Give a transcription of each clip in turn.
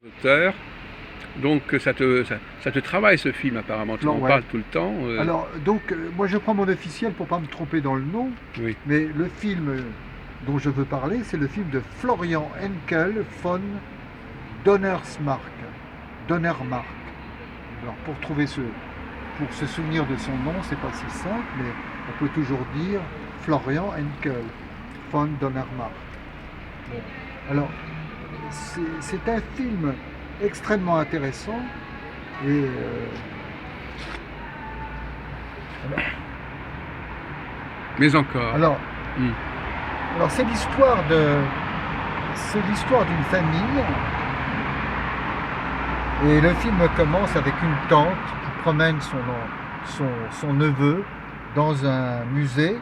Auteur. Donc ça te travaille ce film apparemment, tu Non, en ouais. parles tout le temps. Alors, donc, moi je prends mon officiel pour ne pas me tromper dans le nom, Oui. mais le film dont je veux parler, c'est le film de Florian Henkel von Donnersmarck. Donnermark. Alors, pour se souvenir de son nom, c'est pas si simple, mais on peut toujours dire Florian Henkel von Donnermark. Bon. Alors, c'est un film extrêmement intéressant et Mais encore. alors, Mm. c'est l'histoire d'une famille et le film commence avec une tante qui promène son neveu dans un musée.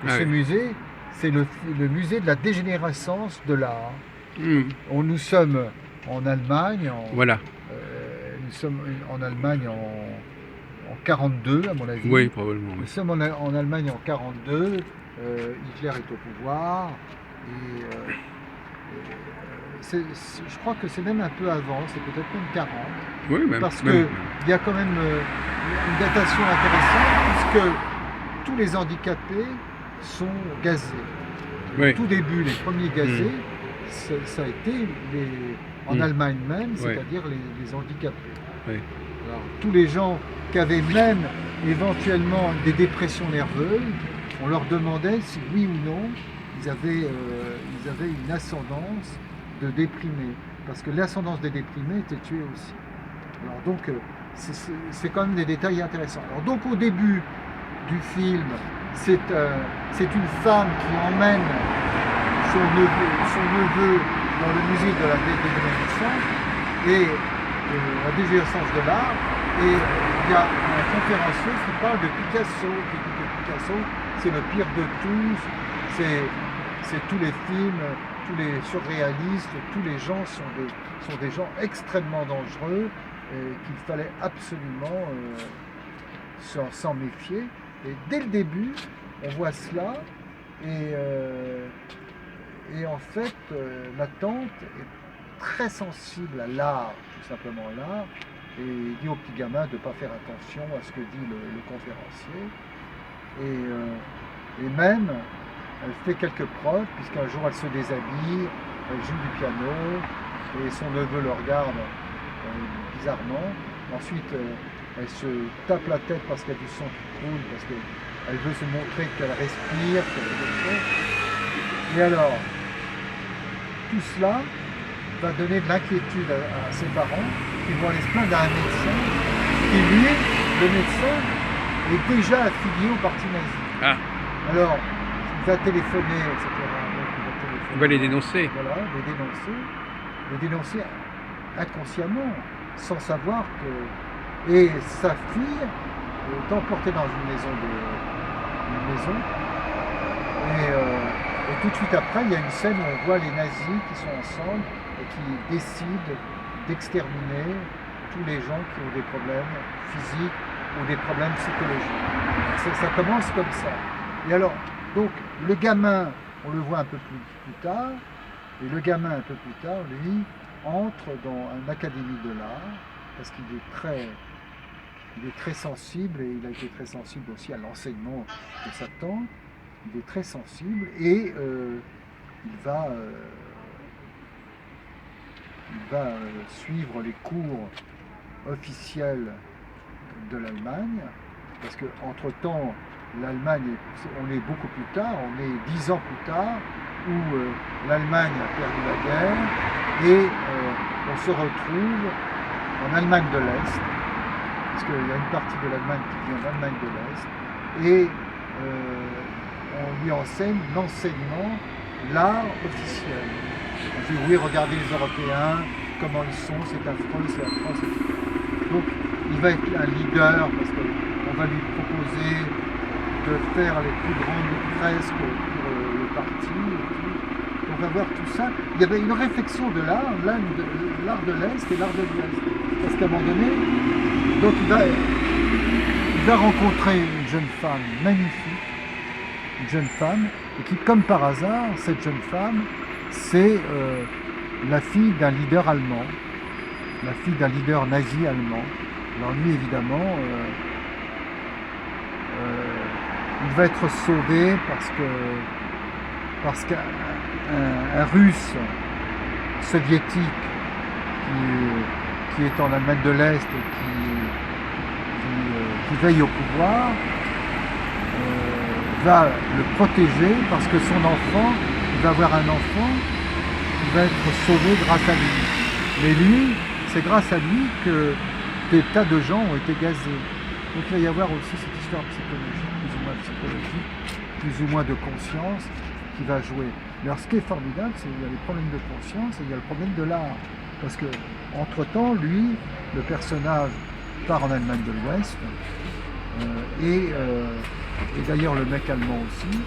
Et ce musée, c'est le musée de la dégénérescence de l'art. Mm. Nous sommes en Allemagne. Voilà. Nous sommes en Allemagne en 42, à mon avis. Oui, probablement. Nous Oui. sommes en Allemagne en 42. Hitler est au pouvoir. Je crois que c'est même un peu avant, c'est peut-être même 40. Oui, même. Parce qu'il y a quand même une datation intéressante, puisque tous les handicapés sont gazés. Oui. Au tout début, les premiers gazés, ça a été en Allemagne même, c'est-à-dire les handicapés. Oui. Alors, tous les gens qui avaient même éventuellement des dépressions nerveuses, on leur demandait si oui ou non ils avaient une ascendance de déprimés, parce que l'ascendance des déprimés était tuée aussi. Alors donc c'est quand même des détails intéressants. Alors donc au début du film, c'est une femme qui emmène son neveu dans le musée de la dégénérescence et la dégénérescence de l'art, et il y a un conférencier qui parle de Picasso, qui dit que Picasso c'est le pire de tous, c'est tous les films, tous les surréalistes, tous les gens sont des gens extrêmement dangereux et qu'il fallait absolument s'en méfier. Et dès le début, on voit cela et en fait, la tante est très sensible à l'art, tout simplement à l'art, et il dit au petit gamin de ne pas faire attention à ce que dit le conférencier. Et même, elle fait quelques preuves, puisqu'un jour elle se déshabille, elle joue du piano, et son neveu le regarde bizarrement. Ensuite, elle se tape la tête parce qu'il y a du sang qui coule, parce qu'elle veut se montrer qu'elle respire, qu'elle fait quelque chose. Et alors, tout cela va donner de l'inquiétude à ses parents qui vont aller se plaindre à un médecin qui, lui, le médecin, est déjà affilié au parti nazi. Ah. Alors, il va téléphoner, etc. Il va les dénoncer. Voilà, les dénoncer inconsciemment, sans savoir que... Et sa fille est emportée dans une maison. Et tout de suite après, il y a une scène où on voit les nazis qui sont ensemble et qui décident d'exterminer tous les gens qui ont des problèmes physiques ou des problèmes psychologiques. Ça commence comme ça. Et alors, donc, le gamin, on le voit un peu plus tard, et le gamin un peu plus tard, lui, entre dans une académie de l'art, parce qu'il est très sensible, et il a été très sensible aussi à l'enseignement de sa tante. Il est très sensible et il va suivre les cours officiels de l'Allemagne, parce qu'entre-temps, l'Allemagne, on est beaucoup plus tard, on est 10 ans plus tard, où l'Allemagne a perdu la guerre et on se retrouve en Allemagne de l'Est, parce qu'il y a une partie de l'Allemagne qui vient d'Allemagne de l'Est, et on lui enseigne l'enseignement, l'art officiel. On dit oui, regardez les Européens, comment ils sont, c'est affreux, c'est affreux. Donc il va être un leader parce qu'on va lui proposer de faire les plus grandes fresques pour le parti. On va voir tout ça. Il y avait une réflexion de l'art, l'art de l'Est et l'art de l'Ouest. Parce qu'à un moment donné, donc il va rencontrer une jeune femme magnifique, une jeune femme, et qui, comme par hasard, cette jeune femme, c'est la fille d'un leader allemand. la fille d'un leader nazi allemand. Alors lui, évidemment, il va être sauvé parce qu'un Russe soviétique qui est en Allemagne de l'Est et qui veille au pouvoir va le protéger parce que son enfant, il va avoir un enfant qui va être sauvé grâce à lui. Mais lui, c'est grâce à lui que des tas de gens ont été gazés. Donc il va y avoir aussi cette histoire psychologique, plus ou moins de conscience qui va jouer. Mais alors ce qui est formidable, c'est qu'il y a les problèmes de conscience et il y a le problème de l'art. Parce que entre-temps, lui, le personnage, part en Allemagne de l'Ouest, et d'ailleurs le mec allemand aussi,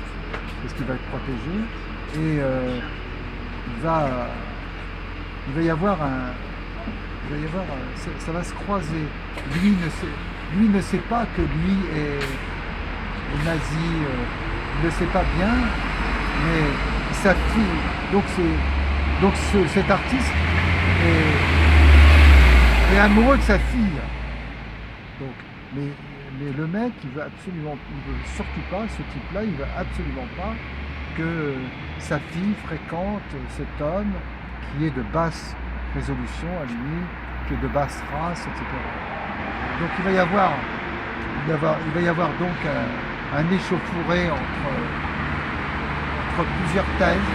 parce qu'il va être protégé, et il va y avoir ça va se croiser. Lui ne sait pas que lui est nazi, il ne le sait pas bien, mais sa fille, cet artiste est amoureux de sa fille. Donc, mais le mec, il veut surtout pas, ce type-là, il veut absolument pas que sa fille fréquente cet homme qui est de basse résolution à lui, qui est de basse race, etc. Donc il va y avoir donc un échauffouré entre plusieurs thèses.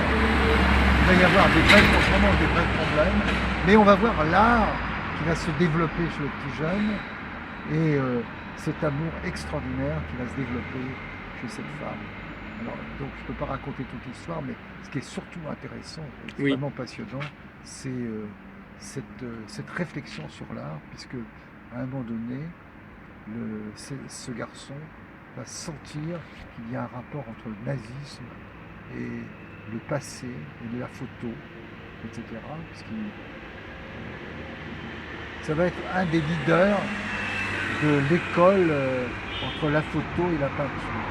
Il va y avoir vraiment des vrais problèmes, mais on va voir l'art qui va se développer chez le petit jeune et cet amour extraordinaire qui va se développer chez cette femme. Alors, donc je ne peux pas raconter toute l'histoire, mais ce qui est surtout intéressant, et vraiment passionnant, c'est cette réflexion sur l'art, puisque à un moment donné, ce garçon va sentir qu'il y a un rapport entre le nazisme et le passé et la photo, etc. Ça va être un des leaders de l'école entre la photo et la peinture.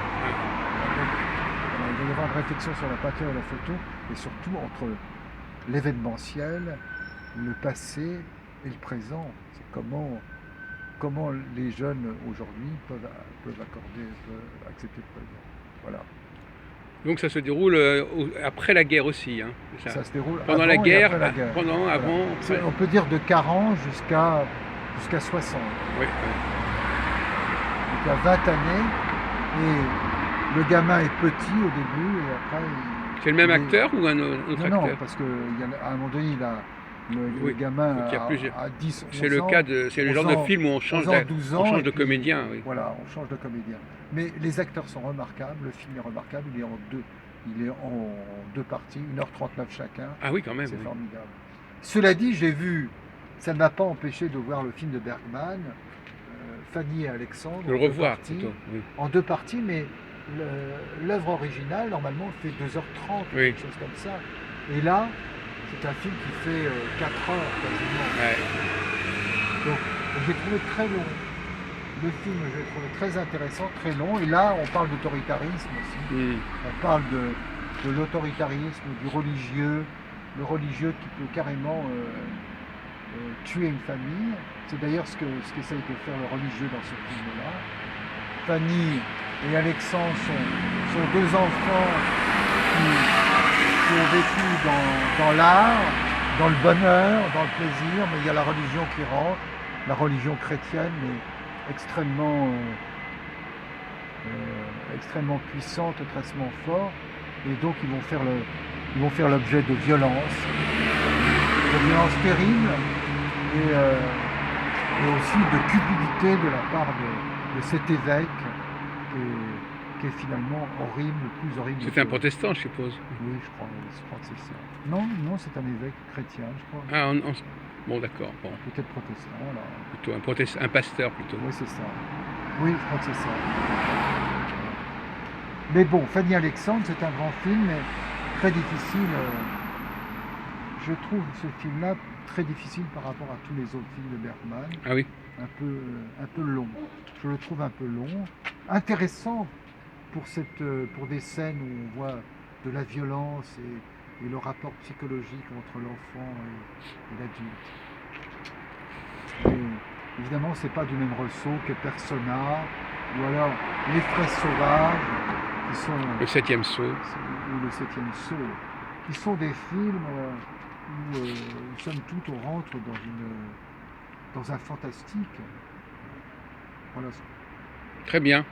Il va y avoir une réflexion sur la peinture et la photo, et surtout entre l'événementiel, le passé et le présent. C'est comment les jeunes aujourd'hui peuvent accepter le présent. Voilà. Donc ça se déroule après la guerre aussi. Hein, ça se déroule pendant avant la guerre, et après la guerre. Pendant, voilà. avant, après. On peut dire de 40 jusqu'à 60. Oui. Donc à 20 années, et le gamin est petit au début, et après... C'est le même acteur ou un autre acteur? Non, parce qu'à un moment donné, le gamin a 10, 11 ans. C'est le genre de film où on change de comédien. Oui. Voilà, on change de comédien. Mais les acteurs sont remarquables, le film est remarquable, il est en deux parties, 1h39 chacun. Ah oui, quand même. C'est formidable. Cela dit, ça ne m'a pas empêché de voir le film de Bergman, Fanny et Alexandre, de le revoir plutôt, oui. En deux parties, mais l'œuvre originale, normalement, fait 2h30, quelque chose comme ça. Et là, c'est un film qui fait 4 heures quasiment. Ouais. Donc, j'ai trouvé très long. Le film, je l'ai trouvé très intéressant, très long. Et là, on parle d'autoritarisme aussi. On parle de l'autoritarisme, du religieux. Le religieux qui peut carrément tuer une famille. C'est d'ailleurs ce qu'essaye de faire le religieux dans ce film-là. Fanny et Alexandre sont deux enfants qui ont vécu dans l'art, dans le bonheur, dans le plaisir, mais il y a la religion qui rentre, la religion chrétienne, mais extrêmement puissante, extrêmement fort, et donc ils vont faire l'objet de violences terribles, et aussi de cupidité de la part de cet évêque qui est finalement horrible, plus horrible. C'était un protestant, je suppose. Oui, je crois que c'est ça. Non, c'est un évêque chrétien, je crois. Ah, bon, d'accord. Bon. Peut-être protestant, là. Plutôt un pasteur, plutôt. Oui, c'est ça. Oui, je crois que c'est ça. Mais bon, Fanny Alexandre, c'est un grand film, mais très difficile. Je trouve ce film-là très difficile par rapport à tous les autres films de Bergman. Ah oui. Un peu long. Je le trouve un peu long. Intéressant pour des scènes où on voit de la violence et le rapport psychologique entre l'enfant et l'adulte. évidemment, c'est pas du même ressaut que Persona, ou alors Les Fraises Sauvages, qui sont, Le septième saut. ou Le Septième Saut, qui sont des films où, somme toute, on rentre dans un fantastique. Voilà. Très bien.